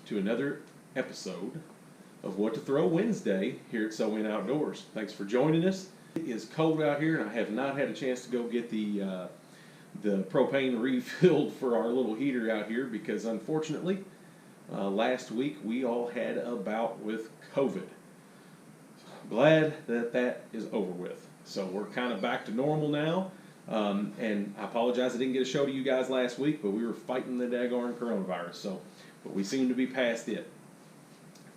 to another episode of What to Throw Wednesday here at So In Outdoors. Thanks for joining us. It is cold out here, and I have not had a chance to go get the propane refilled for our little heater out here because, unfortunately, last week we all had a bout with COVID. Glad that that is over with. So we're kind of back to normal now. And I apologize I didn't get a show to you guys last week, but we were fighting the daggone coronavirus. But we seem to be past it.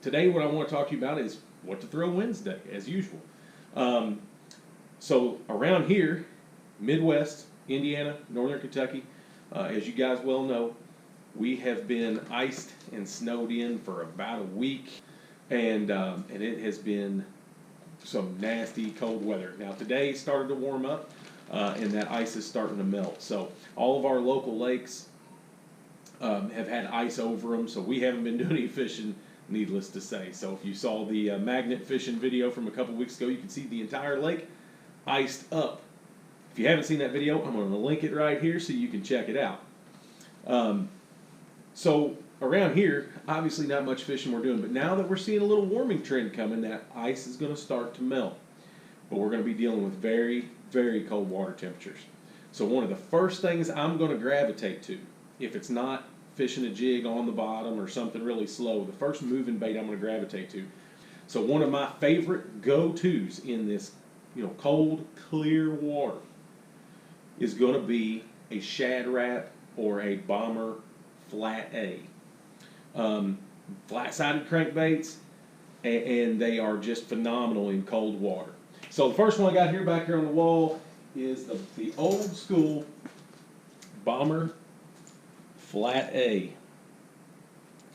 Today what I want to talk to you about is What to Throw Wednesday, as usual. So around here, Midwest, Indiana, Northern Kentucky, as you guys well know, we have been iced and snowed in for about a week, and it has been some nasty cold weather. Now today started to warm up, and that ice is starting to melt. So all of our local lakes have had ice over them, so we haven't been doing any fishing, needless to say. So if you saw the magnet fishing video from a couple weeks ago, you can see the entire lake iced up. If you haven't seen that video, I'm going to link it right here so you can check it out. So around here, obviously not much fishing we're doing, but now that we're seeing a little warming trend coming, that ice is going to start to melt. But we're going to be dealing with very, very cold water temperatures. So one of the first things I'm going to gravitate to, if it's not fishing a jig on the bottom or something really slow, the first moving bait I'm going to gravitate to. So one of my favorite go-tos in this, cold, clear water is going to be a Shad Rap or a Bomber Flat A. Flat-sided crankbaits, and they are just phenomenal in cold water. So the first one I got here back here on the wall is the old school Bomber Flat A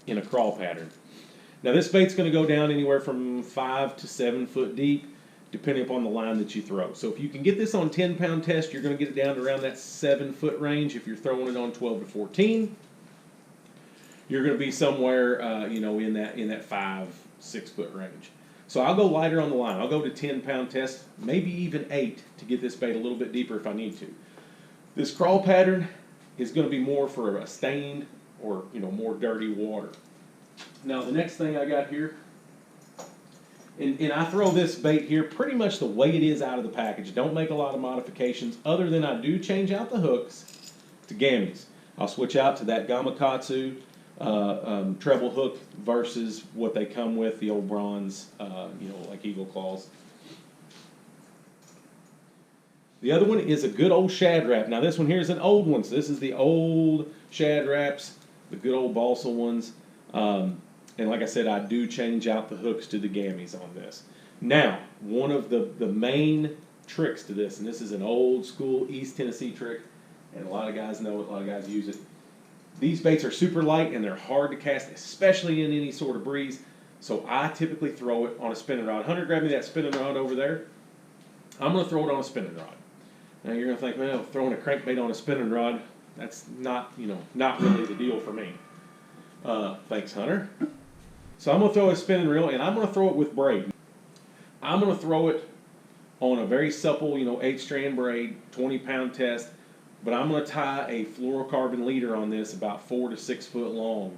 in a crawl pattern. Now this bait's going to go down anywhere from 5 to 7 foot deep, depending upon the line that you throw. So if you can get this on 10-pound test, you're going to get it down to around that 7 foot range. If you're throwing it on 12 to 14, you're going to be somewhere, in that 5, 6 foot range. So I'll go lighter on the line. I'll go to 10-pound test, maybe even 8 to get this bait a little bit deeper if I need to. This crawl pattern is going to be more for a stained or more dirty water. Now the next thing I got here, and I throw this bait here pretty much the way it is out of the package. Don't make a lot of modifications other than I do change out the hooks to gammies. I'll switch out to that Gamakatsu treble hook versus what they come with, the old bronze, like Eagle Claws. The other one is a good old Shad Rap. Now this one here is an old one, so this is the old Shad Raps, the good old balsa ones. And like I said, I do change out the hooks to the gammies on this. Now, one of the main tricks to this, and this is an old school East Tennessee trick, and a lot of guys know it, a lot of guys use it. These baits are super light and they're hard to cast, especially in any sort of breeze. So I typically throw it on a spinning rod. Hunter, grab me that spinning rod over there. I'm going to throw it on a spinning rod. Now you're going to think, well, throwing a crankbait on a spinning rod, that's not really the deal for me. Thanks, Hunter. So I'm going to throw a spinning reel, and I'm going to throw it with braid. I'm going to throw it on a very supple, 8-strand braid, 20-pound test. But I'm going to tie a fluorocarbon leader on this about 4 to 6 foot long.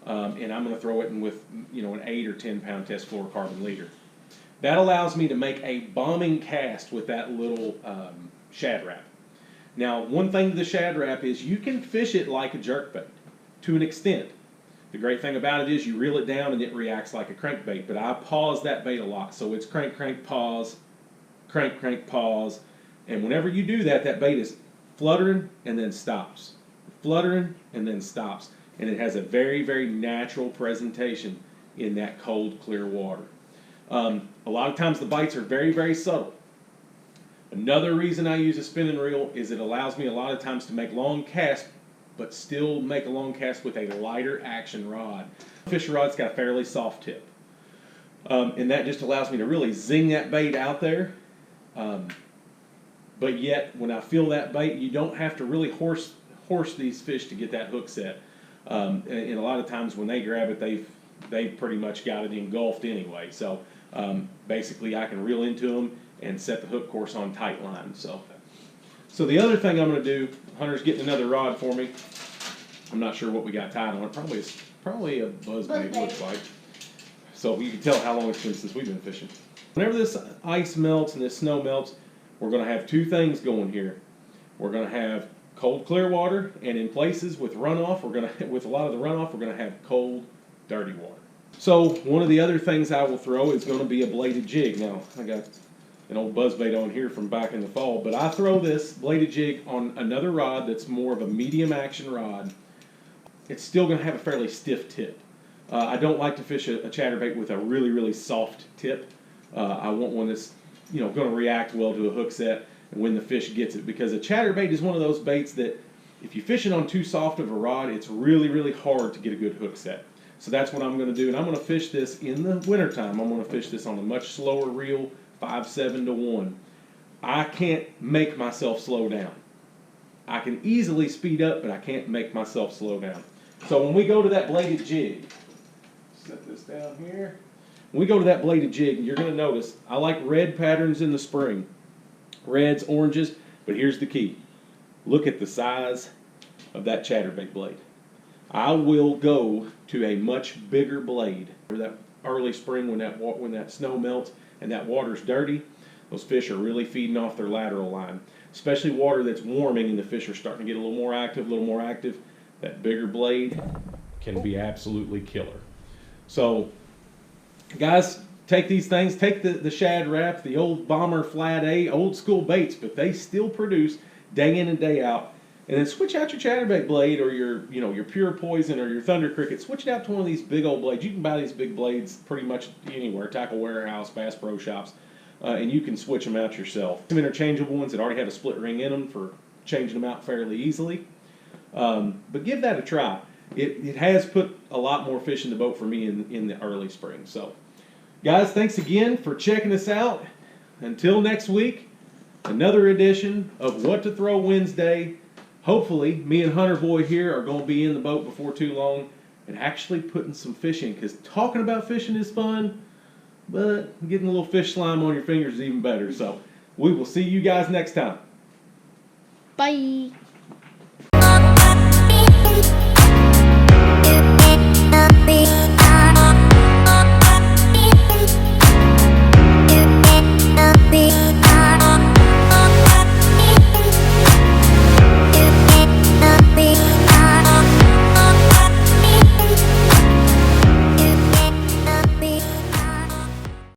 And I'm going to throw it in with, an 8 or 10-pound test fluorocarbon leader. That allows me to make a bombing cast with that little Shad Rap. Now, one thing to the Shad Rap is you can fish it like a jerkbait to an extent. The great thing about it is you reel it down and it reacts like a crankbait. But I pause that bait a lot. So it's crank, crank, pause, crank, crank, pause. And whenever you do that, that bait is fluttering and then stops, fluttering and then stops, and it has a very, very natural presentation in that cold, clear water. A lot of times the bites are very, very subtle. Another reason I use a spinning reel is it allows me a lot of times to make long casts, but still make a long cast with a lighter action rod. Fisher rod's got a fairly soft tip, and that just allows me to really zing that bait out there. But yet, when I feel that bait, you don't have to really horse these fish to get that hook set. And a lot of times when they grab it, they've pretty much got it engulfed anyway. So basically, I can reel into them and set the hook course on tight line. So the other thing I'm going to do, Hunter's getting another rod for me. I'm not sure what we got tied on it. Probably Probably a buzzbait, looks like. So you can tell how long it's been since we've been fishing. Whenever this ice melts and this snow melts, we're going to have two things going here. We're going to have cold, clear water, and in places with runoff, with a lot of the runoff, we're going to have cold, dirty water. So one of the other things I will throw is going to be a bladed jig. Now, I got an old buzzbait on here from back in the fall, but I throw this bladed jig on another rod that's more of a medium action rod. It's still going to have a fairly stiff tip. I don't like to fish a chatterbait with a really, really soft tip. I want one that's going to react well to a hook set and when the fish gets it, because a chatterbait is one of those baits that if you fish it on too soft of a rod, it's really, really hard to get a good hook set. So that's what I'm going to do, and I'm going to fish this in the wintertime. I'm going to fish this on a much slower reel, 5/7 to 1. I can't make myself slow down. I can easily speed up, but I can't make myself slow down. So when we go to that bladed jig, set this down here. When we go to that bladed jig, you're going to notice I like red patterns in the spring. Reds, oranges, but here's the key. Look at the size of that chatterbait blade. I will go to a much bigger blade. For that early spring when that snow melts and that water's dirty, those fish are really feeding off their lateral line. Especially water that's warming and the fish are starting to get a little more active, that bigger blade can be absolutely killer. So, guys, take these things, take the Shad Rap, the old Bomber Flat A, old school baits, but they still produce day in and day out. And then switch out your chatterbait blade or your pure poison or your thunder cricket. Switch it out to one of these big old blades. You can buy these big blades pretty much anywhere, Tackle Warehouse, Bass Pro Shops, and you can switch them out yourself. Some interchangeable ones that already have a split ring in them for changing them out fairly easily. But give that a try. It has put a lot more fish in the boat for me in the early spring. So, guys, thanks again for checking us out. Until next week, another edition of What to Throw Wednesday. Hopefully, me and Hunter Boy here are going to be in the boat before too long and actually putting some fish in, because talking about fishing is fun, but getting a little fish slime on your fingers is even better. So we will see you guys next time. Bye.